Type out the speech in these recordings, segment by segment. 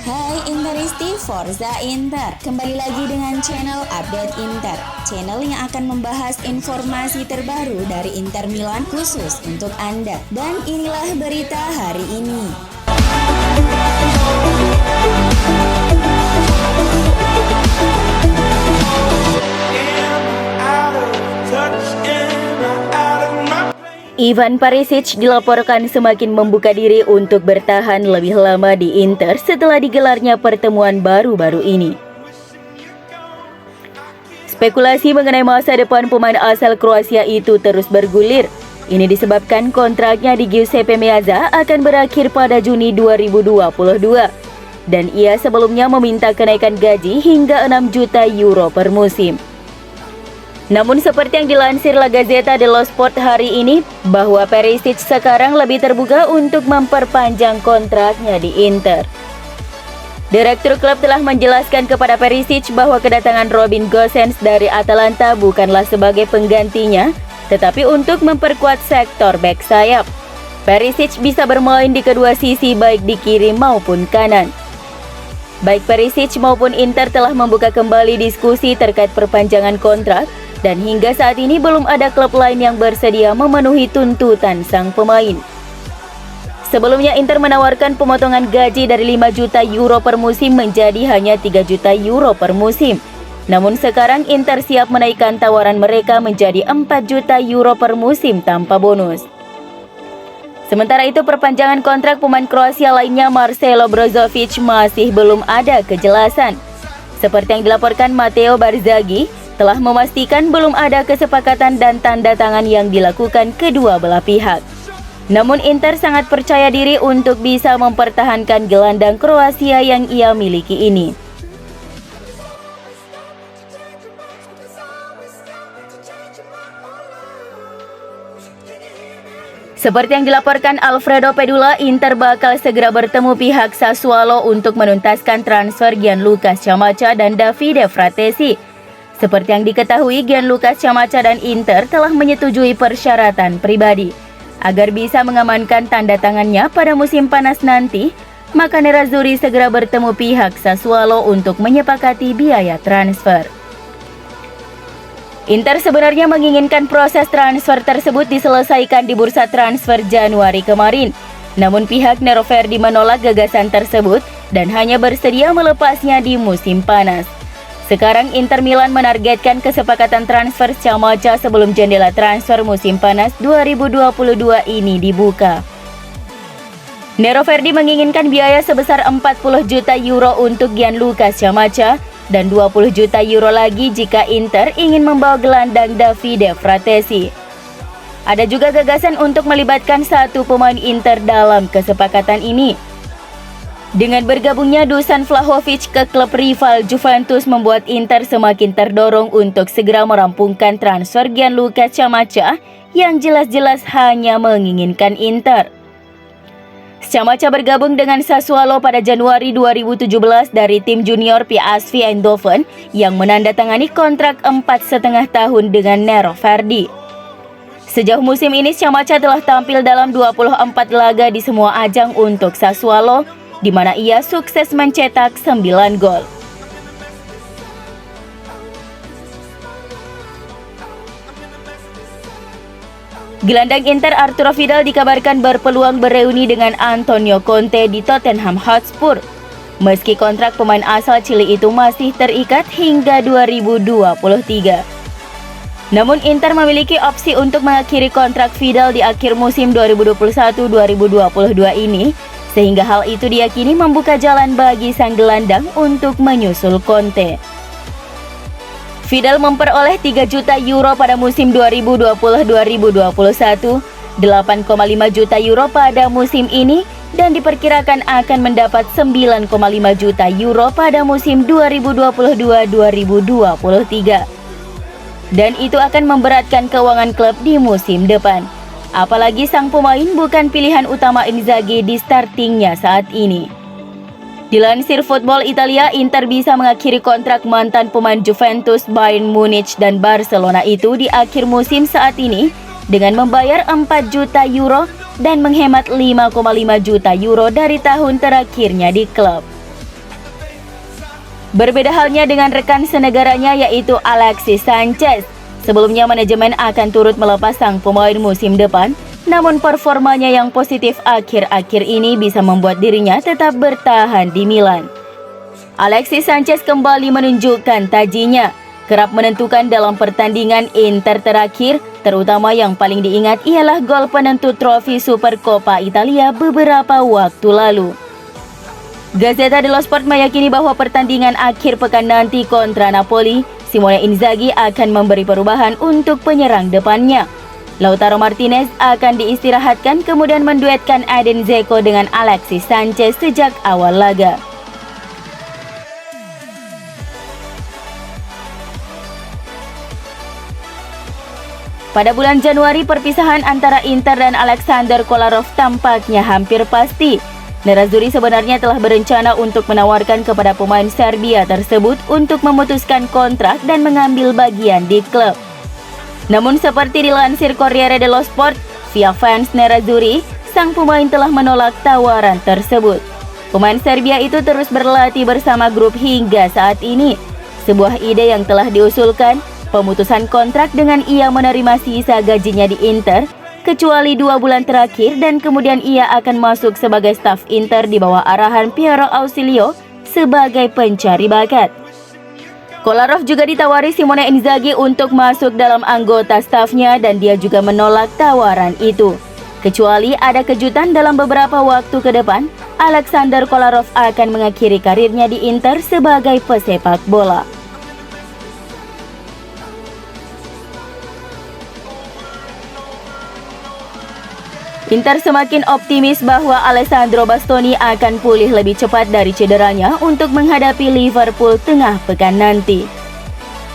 Hai Interisti, Forza Inter. Kembali lagi dengan channel Update Inter, channel yang akan membahas informasi terbaru dari Inter Milan khusus untuk Anda. Dan inilah berita hari ini. Ivan Perisic dilaporkan semakin membuka diri untuk bertahan lebih lama di Inter setelah digelarnya pertemuan baru-baru ini. Spekulasi mengenai masa depan pemain asal Kroasia itu terus bergulir. Ini disebabkan kontraknya di Giuseppe Meazza akan berakhir pada Juni 2022 dan ia sebelumnya meminta kenaikan gaji hingga 6 juta euro per musim. Namun seperti yang dilansir La Gazzetta dello Sport hari ini, bahwa Perisic sekarang lebih terbuka untuk memperpanjang kontraknya di Inter. Direktur klub telah menjelaskan kepada Perisic bahwa kedatangan Robin Gosens dari Atalanta bukanlah sebagai penggantinya, tetapi untuk memperkuat sektor bek sayap. Perisic bisa bermain di kedua sisi baik di kiri maupun kanan. Baik Perisic maupun Inter telah membuka kembali diskusi terkait perpanjangan kontrak, dan hingga saat ini belum ada klub lain yang bersedia memenuhi tuntutan sang pemain. Sebelumnya Inter menawarkan pemotongan gaji dari 5 juta euro per musim menjadi hanya 3 juta euro per musim. Namun sekarang Inter siap menaikkan tawaran mereka menjadi 4 juta euro per musim tanpa bonus. Sementara itu perpanjangan kontrak pemain Kroasia lainnya Marcelo Brozovic masih belum ada kejelasan. Seperti yang dilaporkan Matteo Barzaghi, telah memastikan belum ada kesepakatan dan tanda tangan yang dilakukan kedua belah pihak. Namun Inter sangat percaya diri untuk bisa mempertahankan gelandang Kroasia yang ia miliki ini. Seperti yang dilaporkan Alfredo Pedula, Inter bakal segera bertemu pihak Sassuolo untuk menuntaskan transfer Gianluca Scamacca dan Davide Fratesi. Seperti yang diketahui, Gianluca Scamacca dan Inter telah menyetujui persyaratan pribadi. Agar bisa mengamankan tanda tangannya pada musim panas nanti, maka Nerazzurri segera bertemu pihak Sassuolo untuk menyepakati biaya transfer. Inter sebenarnya menginginkan proses transfer tersebut diselesaikan di bursa transfer Januari kemarin. Namun pihak Neroverdi menolak gagasan tersebut dan hanya bersedia melepasnya di musim panas. Sekarang Inter Milan menargetkan kesepakatan transfer Scamacca sebelum jendela transfer musim panas 2022 ini dibuka. Neroverdi menginginkan biaya sebesar 40 juta euro untuk Gianluca Scamacca dan 20 juta euro lagi jika Inter ingin membawa gelandang Davide Fratesi. Ada juga gagasan untuk melibatkan satu pemain Inter dalam kesepakatan ini. Dengan bergabungnya Dusan Vlahovic ke klub rival Juventus membuat Inter semakin terdorong untuk segera merampungkan transfer Gianluca Scamacca yang jelas-jelas hanya menginginkan Inter. Scamacca bergabung dengan Sassuolo pada Januari 2017 dari tim junior PSV Eindhoven yang menandatangani kontrak 4,5 tahun dengan Neroverdi. Sejauh musim ini Scamacca telah tampil dalam 24 laga di semua ajang untuk Sassuolo, di mana ia sukses mencetak 9 gol. Gelandang Inter Arturo Vidal dikabarkan berpeluang bereuni dengan Antonio Conte di Tottenham Hotspur. Meski kontrak pemain asal Chili itu masih terikat hingga 2023. Namun Inter memiliki opsi untuk mengakhiri kontrak Vidal di akhir musim 2021-2022 ini, sehingga hal itu diyakini membuka jalan bagi sang gelandang untuk menyusul Conte. Vidal memperoleh 3 juta euro pada musim 2020-2021, 8,5 juta euro pada musim ini, dan diperkirakan akan mendapat 9,5 juta euro pada musim 2022-2023. Dan itu akan memberatkan keuangan klub di musim depan. Apalagi sang pemain bukan pilihan utama Inzaghi di startingnya saat ini. Dilansir Football Italia, Inter bisa mengakhiri kontrak mantan pemain Juventus, Bayern Munich, dan Barcelona itu di akhir musim saat ini dengan membayar 4 juta euro dan menghemat 5,5 juta euro dari tahun terakhirnya di klub. Berbeda halnya dengan rekan senegaranya yaitu Alexis Sanchez. Sebelumnya manajemen akan turut melepas sang pemain musim depan, namun performanya yang positif akhir-akhir ini bisa membuat dirinya tetap bertahan di Milan. Alexis Sanchez kembali menunjukkan tajinya, kerap menentukan dalam pertandingan Inter terakhir, terutama yang paling diingat ialah gol penentu trofi Supercoppa Italia beberapa waktu lalu. Gazzetta dello Sport meyakini bahwa pertandingan akhir pekan nanti kontra Napoli, Simone Inzaghi akan memberi perubahan untuk penyerang depannya. Lautaro Martinez akan diistirahatkan kemudian menduetkan Edin Dzeko dengan Alexis Sanchez sejak awal laga. Pada bulan Januari, perpisahan antara Inter dan Alexander Kolarov tampaknya hampir pasti. Nerazzurri sebenarnya telah berencana untuk menawarkan kepada pemain Serbia tersebut untuk memutuskan kontrak dan mengambil bagian di klub. Namun seperti dilansir Corriere dello Sport, via fans Nerazzurri, sang pemain telah menolak tawaran tersebut. Pemain Serbia itu terus berlatih bersama grup hingga saat ini. Sebuah ide yang telah diusulkan, pemutusan kontrak dengan ia menerima sisa gajinya di Inter, kecuali 2 bulan terakhir dan kemudian ia akan masuk sebagai staf Inter di bawah arahan Piero Ausilio sebagai pencari bakat. Kolarov juga ditawari Simone Inzaghi untuk masuk dalam anggota stafnya dan dia juga menolak tawaran itu. Kecuali ada kejutan dalam beberapa waktu ke depan, Alexander Kolarov akan mengakhiri karirnya di Inter sebagai pesepak bola. Inter semakin optimis bahwa Alessandro Bastoni akan pulih lebih cepat dari cederanya untuk menghadapi Liverpool tengah pekan nanti.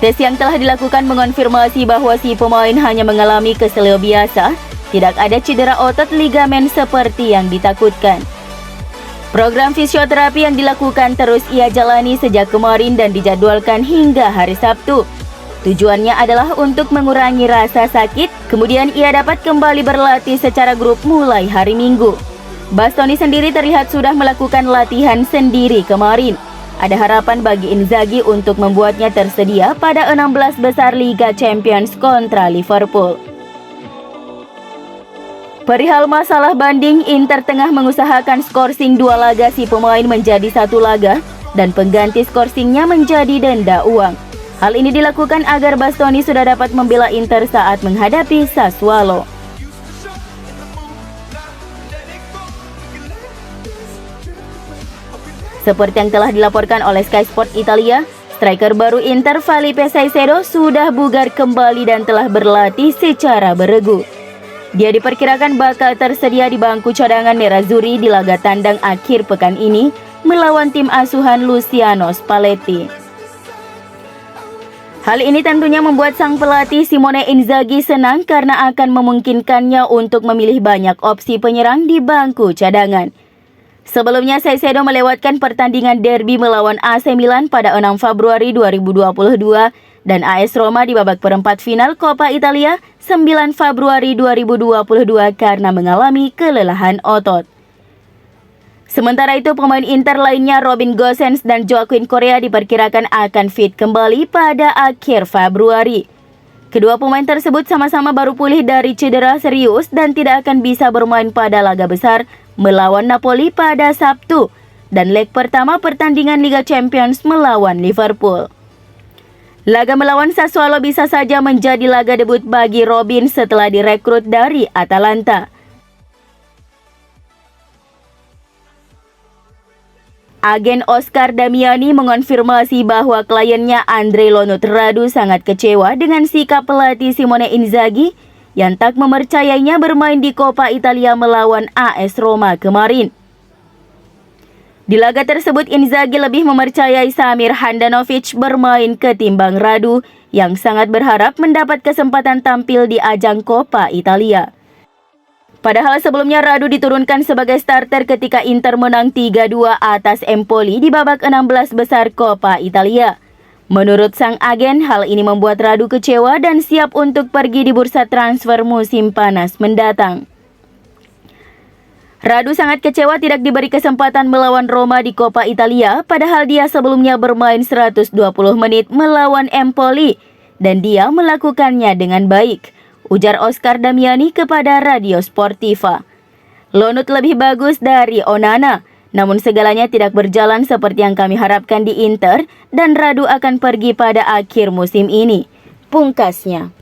Tes yang telah dilakukan mengonfirmasi bahwa si pemain hanya mengalami keselio biasa, tidak ada cedera otot ligamen seperti yang ditakutkan. Program fisioterapi yang dilakukan terus ia jalani sejak kemarin dan dijadwalkan hingga hari Sabtu. Tujuannya adalah untuk mengurangi rasa sakit, kemudian ia dapat kembali berlatih secara grup mulai hari Minggu. Bastoni sendiri terlihat sudah melakukan latihan sendiri kemarin. Ada harapan bagi Inzaghi untuk membuatnya tersedia pada 16 besar Liga Champions kontra Liverpool. Perihal masalah banding, Inter tengah mengusahakan skorsing 2 laga si pemain menjadi 1 laga dan pengganti skorsingnya menjadi denda uang. Hal ini dilakukan agar Bastoni sudah dapat membela Inter saat menghadapi Sassuolo. Seperti yang telah dilaporkan oleh Sky Sport Italia, striker baru Inter Felipe Caicedo sudah bugar kembali dan telah berlatih secara beregu. Dia diperkirakan bakal tersedia di bangku cadangan Nerazzurri di laga tandang akhir pekan ini melawan tim asuhan Luciano Spalletti. Hal ini tentunya membuat sang pelatih Simone Inzaghi senang karena akan memungkinkannya untuk memilih banyak opsi penyerang di bangku cadangan. Sebelumnya Caicedo melewatkan pertandingan derby melawan AC Milan pada 6 Februari 2022 dan AS Roma di babak perempat final Coppa Italia 9 Februari 2022 karena mengalami kelelahan otot. Sementara itu, pemain Inter lainnya Robin Gosens dan Joaquin Correa diperkirakan akan fit kembali pada akhir Februari. Kedua pemain tersebut sama-sama baru pulih dari cedera serius dan tidak akan bisa bermain pada laga besar melawan Napoli pada Sabtu dan leg pertama pertandingan Liga Champions melawan Liverpool. Laga melawan Sassuolo bisa saja menjadi laga debut bagi Robin setelah direkrut dari Atalanta. Agen Oscar Damiani mengonfirmasi bahwa kliennya Andre Lonut Radu sangat kecewa dengan sikap pelatih Simone Inzaghi yang tak mempercayainya bermain di Coppa Italia melawan AS Roma kemarin. Di laga tersebut, Inzaghi lebih mempercayai Samir Handanovic bermain ketimbang Radu yang sangat berharap mendapat kesempatan tampil di ajang Coppa Italia. Padahal sebelumnya Radu diturunkan sebagai starter ketika Inter menang 3-2 atas Empoli di babak 16 besar Coppa Italia. Menurut sang agen, hal ini membuat Radu kecewa dan siap untuk pergi di bursa transfer musim panas mendatang. Radu sangat kecewa tidak diberi kesempatan melawan Roma di Coppa Italia, padahal dia sebelumnya bermain 120 menit melawan Empoli dan dia melakukannya dengan baik, ujar Oscar Damiani kepada Radio Sportiva. Lonut lebih bagus dari Onana, namun segalanya tidak berjalan seperti yang kami harapkan di Inter dan Radu akan pergi pada akhir musim ini, pungkasnya.